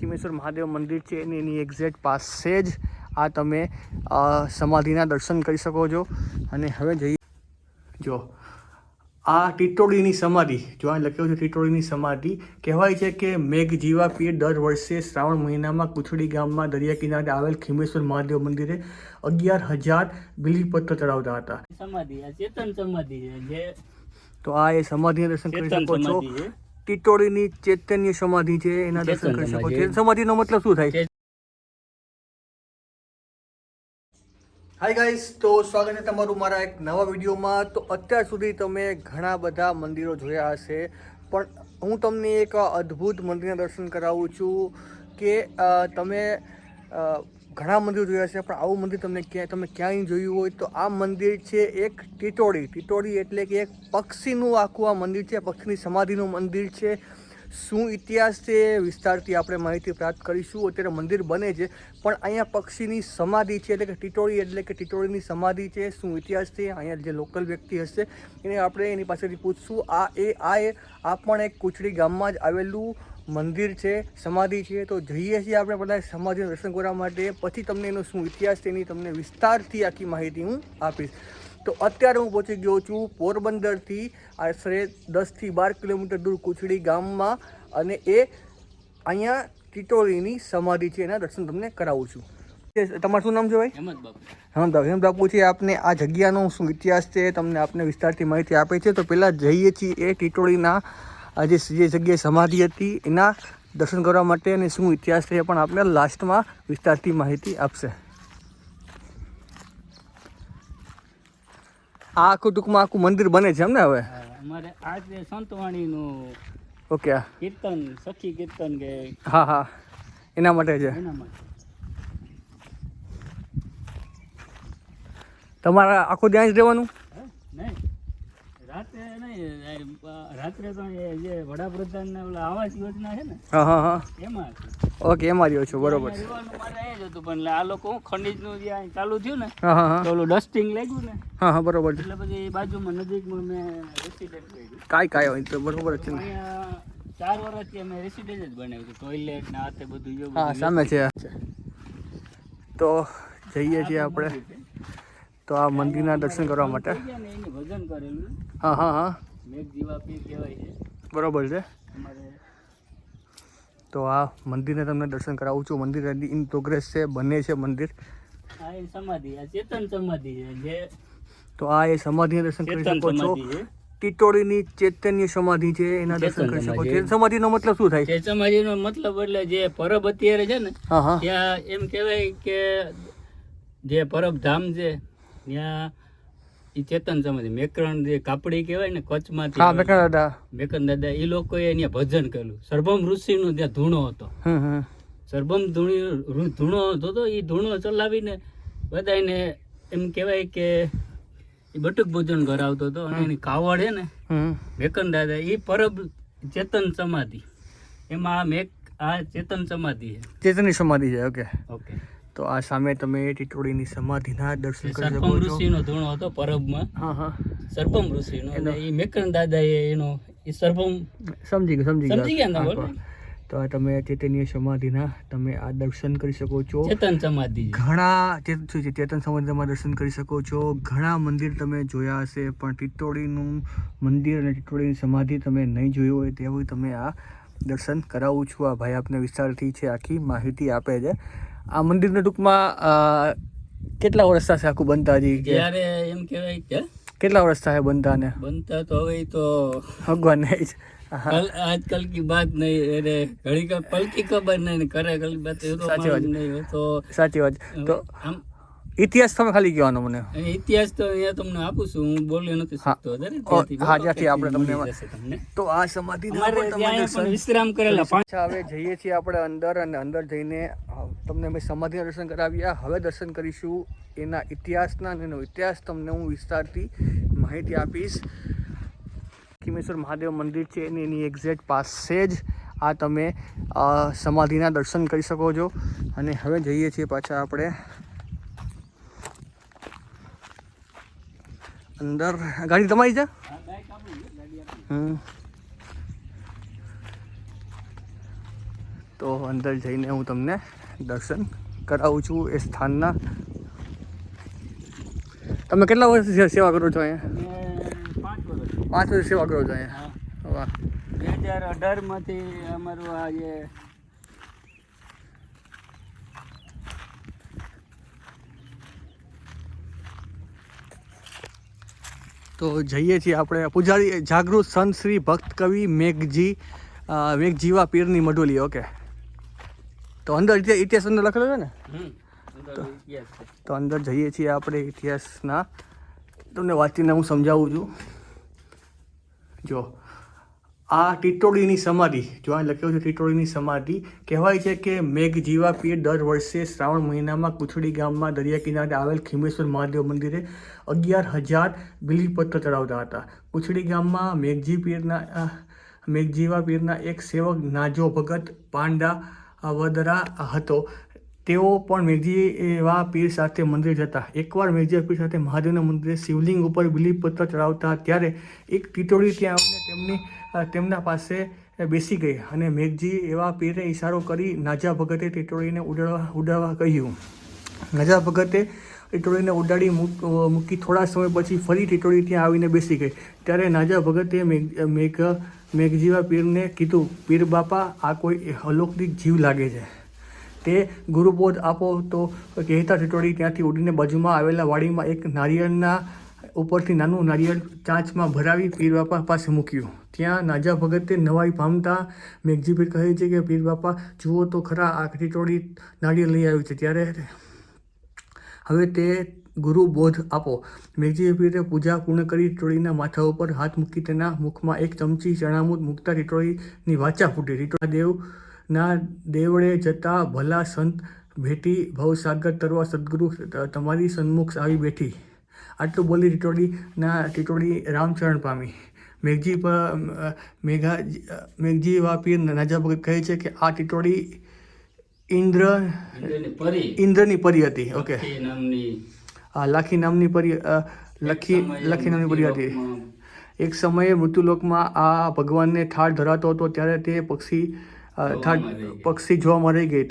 ખીમેશ્વર મહાદેવ મંદિર છે એની એક્ઝેક્ટ પાસે જ આ તમે સમાધિના દર્શન કરી શકો છો. અને હવે જઈએ જો આ ટીટોડીની સમાધિ, જો આ લખ્યું છે ટીટોડીની સમાધિ. કહેવાય છે કે મેઘજીવા પીર દર વર્ષે શ્રાવણ મહિનામાં કુછડી ગામમાં દરિયા કિનારે આવેલ ખીમેશ્વર મહાદેવ મંદિરે 11,000 બિલીપત્ર ચડાવતા હતા. સમાધિ આ ચેતન સમાધિ છે. તો આ એ સમાધિના દર્શન કરી શકો છો. ટીટોડીની ચૈતન્ય સમાધિ છે, એના દર્શન કરી શકો છો. સમાધિનો મતલબ શું થાય? હાય ગાઈસ, તો સ્વાગત છે તમારું મારા એક નવા વિડીયોમાં. તો અત્યાર સુધી તમે ઘણા બધા મંદિરો જોયા હશે, પણ હું તમને એક અદ્ભુત મંદિરના દર્શન કરાવું છું કે તમે ઘણા મંદિરો જોયા છે, પણ આવું મંદિર તમે ક્યાંય જોયું હોય તો આ મંદિર છે એક ટીટોડી. ટીટોડી એટલે કે એક પક્ષીનું આખું આ મંદિર છે, પક્ષીની સમાધિનું મંદિર છે. શું ઇતિહાસ છે વિસ્તારથી આપણે માહિતી પ્રાપ્ત કરીશું. અત્યારે મંદિર બને છે, પણ અહીંયા પક્ષીની સમાધિ છે, એટલે કે ટીટોડી એટલે કે ટીટોડીની સમાધિ છે. શું ઇતિહાસ છે, અહીંયા જે લોકલ વ્યક્તિ હશે એને આપણે એની પાસેથી પૂછશું. આ પણ એક કુચડી ગામમાં જ આવેલું મંદિર છે, સમાધિ છે. તો જઈએ છીએ આપણે બધા સમાધિનું દર્શન કરવા માટે, પછી તમને એનો શું ઇતિહાસ છે એની તમને વિસ્તારથી આખી માહિતી હું આપીશ. તો અત્યારે હું પહોંચી ગયો છું પોરબંદરથી આશરે 10થી 12 કિલોમીટર દૂર કુચડી ગામમાં, અને એ અહીંયા ટીટોડીની સમાધિ છે, એના દર્શન તમને કરાવું છું. તમારું શું નામ છે ભાઈ? હેમંત બાપુ છે. આપને આ જગ્યાનો શું ઇતિહાસ છે તમને આપને વિસ્તારથી માહિતી આપે છે. તો પહેલાં જઈએ છીએ એ ટીટોડીના જે જગ્યાએ સમાધિ હતી એના દર્શન કરવા માટે, અને શું ઇતિહાસ છે એ પણ આપણે લાસ્ટમાં વિસ્તારથી માહિતી આપશે. આ આખું ટૂંકમાં આખું મંદિર બને છે એમ ને? હવે અમારે આ જે સંતવાણીનું ઓકે કીર્તન, સખી કીર્તન કે હા એના માટે છે. એના માટે તમારા આખું ત્યાં જ રહેવાનું? નહીં, રાત્રે તો જે વડાપ્રધાન ને ઓલા આવાસ યોજના છે ને, હા એમાં ઓકે એમાં રહ્યો છો, બરોબર. મારે એ જ હતું, પણ આ લોકો ખનીજ નું જે ચાલુ થયું ને, હા તો ઓલું ડસ્ટિંગ લાગ્યું ને, હા બરોબર છે. એટલે પછી બાજુમાં નજીકમાં મેં રેસિડેન્ટ કર્યું. કાંઈ હોય તો બરોબર જ છે ને. અહીંયા 4 વર્ષથી અમે રેસિડેન્ટ જ બનાવ્યું હતું, ટોયલેટ ને આ તે બધું એવું. હા સામે છે. તો જઈએ છીએ આપણે તો આ મંદિરના દર્શન કરવા માટે. એનું ભજન કરેલું. હા મેઘજીવા પીર કહેવાય છે, બરોબર છે. અમારે તો આ મંદિરને તમને દર્શન કરાવું છું. મંદિર ઇન પ્રોગ્રેસ છે, બને છે મંદિર. આ એ સમાધિ, આ ચેતન સમાધિ છે. જે તો આ એ સમાધિના દર્શન કરી શકો છો. ટીટોડીની ચૈતન્ય સમાધિ છે, એના દર્શન કરી શકો છો. સમાધિનો મતલબ શું થાય? સમાધિનો મતલબ એટલે જે પરબ અત્યારે છે ને, ત્યાં એમ કહેવાય કે જે પરબ ધામ છે ત્યાં ઈ ચેતન સમાધિ. મેકરણ જે કાપડી કહેવાય ને કચ્છમાંથી, મેકરણ દાદા એ લોકોએ અહીંયા ભજન કરેલું. સરભમ ઋષિનો ત્યાં ધૂણો હતો. સરભમ ધૂણો હતો, તો એ ધૂણો ચલાવીને બધાને એમ કહેવાય કે એ બટુક ભોજન કરાવતો હતો. અને એની કાવડ છે ને મેકન દાદા, એ પરબ ચેતન સમાધિ. એમાં આ ચેતન સમાધિ છે, ચેતનની સમાધિ છે. ઓકે. તો આ સામે તમે ટીટોડીની સમાધિના દર્શન કરી શકો સરપમ છો. ઋષિનો ધૂણો હતો પરબમાં. હા સરપમ ઋષિનો, અને એ મેકન દાદાએ એનો એ સરપમ સમજી ગયા ને. તો આ તમે ચૈતન્ય સમાધિના તમે આ દર્શન કરી શકો છો. ચેતન સમાધિ ઘણા ચેતન સમાધિમાં દર્શન કરી શકો છો. ઘણા મંદિર તમે જોયા હશે, પણ ટીટોડીનું મંદિર અને ટીટોડીની સમાધિ તમે નહીં જોયું હોય તેવું તમે આ દર્શન કરાવું છું. આ ભાઈ આપને વિસ્તારથી છે આખી માહિતી આપે છે. આ મંદિરને ટૂંકમાં કેટલા વર્ષ થશે આખું બનતા? હજી ત્યારે એમ કહેવાય કે કેટલા વર્ષ થાય બનતા તો હવે તો ભગવાન નહીં આજકલ की बात नहीं, अरे घड़ी का पल की खबर नहीं करे कल बात तो સાચી વાત. તો ઇતિહાસ તમે ખાલી કહેવાનો મને. ઇતિહાસ તો અહીંયા તમને આપું છું, હું બોલી નથી શકતો. હા જ્યાંથી આપણે તમને તો આ સમાધિ વિશ્રામ કરેલા. હવે જઈએ છીએ આપણે અંદર, અને અંદર જઈને તમને મેં સમાધિના દર્શન કરાવ્યા. હવે દર્શન કરીશું એના ઇતિહાસના, અને એનો ઇતિહાસ તમને હું વિસ્તારથી માહિતી આપીશ. ખીમેશ્વર મહાદેવ મંદિર છે એની એક્ઝેક્ટ પાસે જ આ તમે સમાધિના દર્શન કરી શકો છો. અને હવે જઈએ છીએ પાછા આપણે અંદર. ગાડી તમારી છે? તો અંદર જઈને હું તમને દર્શન કરાવું છું એ સ્થાનના. તમે કેટલા વર્ષ સેવા કરો છો અહીંયા? 5 વર્ષ સેવા કરો છો અહીંયા. વાહ. 2018માંથી અમારું આ જે તો જઈએ છીએ આપણે પૂજારી જાગૃત સંત શ્રી ભક્ત કવિ મેઘજીવા પીરની મઢોલી. ઓકે, તો અંદર ઇતિહાસ અંદર લખેલો છે ને, તો અંદર જઈએ છીએ આપણે ઇતિહાસના. તમને વાંચીને હું સમજાવું છું. જો આ ટીટોડીની સમાધિ, જો આ લખ્યું છે ટીટોડીની સમાધિ, કહેવાય છે કે મેઘજીવા પીર દર વર્ષે શ્રાવણ મહિનામાં કુછડી ગામમાં દરિયા કિનારે આવેલ ખીમેશ્વર મહાદેવ મંદિરે 11,000 બિલીપત્ર ચડાવતા હતા. કુછડી ગામમાં મેઘજીવા પીરના એક સેવક નાજો ભગત પાંડા વદરા હતો. તેઓ પણ મેઘજીવા પીર સાથે મંદિર જતા. એકવાર મેઘજીવા પીર સાથે મહાદેવના મંદિરે શિવલિંગ ઉપર બિલીપત્ર ચડાવતા ત્યારે એક ટીટોડી ત્યાં આવીને તેમના પાસે બેસી ગઈ અને મેઘજી એવા પીરે ઈશારો કરી નાજા ભગતે ટીટોડીને ઉડાડવા કહ્યું. નાજા ભગતે ટીટોડીને ઉડાડી મૂકી થોડા સમય પછી ફરી ટીટોડી ત્યાં આવીને બેસી ગઈ. ત્યારે નાજા ભગતે મેઘજીવા પીરને કીધું, પીર બાપા, આ કોઈ અલૌકિક જીવ લાગે છે, તે ગુરુબોધ આપો. તો કહેતા ટીટોડી ત્યાંથી ઉડીને બાજુમાં આવેલા વાડીમાં એક નારિયેળના ઉપરથી નાનું નારિયેળ ચાંચમાં ભરાવી પીર બાપા પાસે મૂક્યું. ત્યાં નાજા ભગતે નવાઈ પામતા મેઘજી પીર કહે છે કે પીર બાપા જુઓ તો ખરા, આ ટીટોડી નારિયેળ લઈ આવ્યું છે, ત્યારે હવે તે ગુરુ બોધ આપો. મેઘજી પીરે પૂજા પૂર્ણ કરી ટીટોડીના માથા ઉપર હાથ મૂકી તેના મુખમાં એક ચમચી ચણામૂત મૂકતા ટીટોડીની વાચા ફૂટી. ટીટોડીના દેવળે જતા ભલા સંત ભેટી, ભવસાગર તરવા સદગુરુ તમારી સન્મુખ આવી બેઠી. આટલું બોલી ટીટોડી રામચરણ પામી. મેઘજીવા પીર નાજા ભગત કહે છે કે આ ટીટોડી ઇન્દ્રની પરી હતી. ઓકે, લાખી નામની પરી નામની પરી હતી. એક સમયે મૃત્યુલોકમાં આ ભગવાનને થાળ ધરાતો હતો ત્યારે તે પક્ષી જોવામાં રહી ગઈ.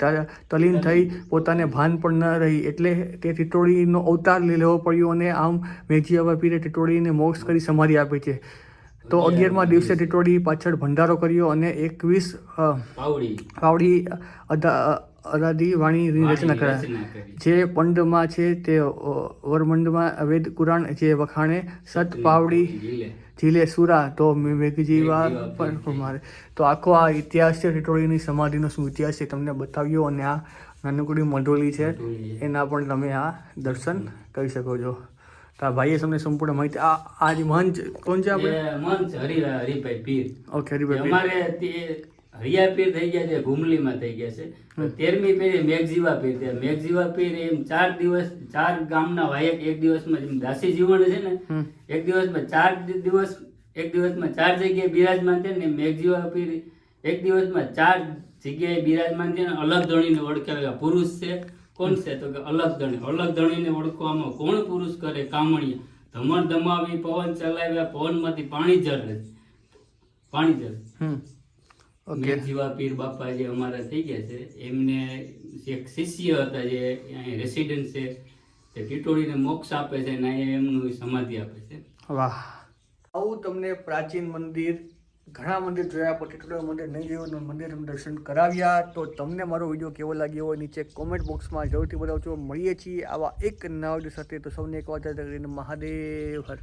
તલીન થઈ પોતાને ભાન પણ ન રહી, એટલે તે ટીટોડીનો અવતાર લેવો પડ્યો અને આમ મેઘજીવા પીરે ટીટોડીને મોક્ષ કરી સમાધિ આપી છે. તો 11મા દિવસે ટીટોડી પાછળ ભંડારો કર્યો અને 21 પાવડી અરાધી વાણીની રચના કરાય. જે પંડમાં છે તે વરમંડમાં વેદ કુરાણ જે વખાણે સત પાવડી ઝીલે સુરા. તો મેઘજીવા પણ મારે તો આખો આ ઇતિહાસ છે ટીટોડીની સમાધિનો શું ઇતિહાસ છે તમને બતાવ્યો. અને આ નાનકડી મઢોલી છે એના પણ તમે આ દર્શન કરી શકો છો. તો આ ભાઈએ તમને સંપૂર્ણ માહિતી. આ જે મહંત કોણ છે આપણે? મહંત હરિભાઈ પીર. ઓકે, હરિભાઈ પીર. અમારે હરિયા પીર થઈ ગયા છે, ઘુમલીમાં થઈ ગયા છે. 13મી પેઢી મેઘજીવા પીર છે. મેઘજીવા પીર એમ 4 દિવસ 4 ગામના વાયક એક દિવસમાં, જેમ દાસી જીવન છે ને, એક દિવસમાં 4 જગ્યાએ બિરાજમાન છે ને. મેઘજીવા પીર એક દિવસમાં 4 જગ્યાએ બિરાજમાન છે ને. અલગ ધણીને ઓળખાવે. પુરુષ છે કોણ છે? તો કે અલગ ધણીને ઓળખવામાં કોણ પુરુષ કરે? કામણિયા. ધમણ ધમાવી પવન ચલાવ્યા, પવનમાંથી પાણી જળ. મેઘજીવા પીર બાપા જે અમારા થઈ ગયા છે, એમને એક શિષ્ય હતા જે અહીંયા રેસિડેન્ટ છે, તે ટીટોડીને મોક્ષ આપે છે અને અહીંયા એમનું સમાધિ આપે છે. વાહ. આવું તમને પ્રાચીન મંદિર, ઘણા મંદિર જોયા પછી ટીટોડી મંદિર નહીં જોયું, મંદિર દર્શન કરાવ્યા. તો તમને મારો વિડીયો કેવો લાગ્યો હોય નીચે કોમેન્ટ બોક્સમાં જરૂરથી બતાવજો. મળીએ છીએ આવા એક નવા વિડીયો સાથે. તો સૌને એક વાર કરીને મહાદેવ હર.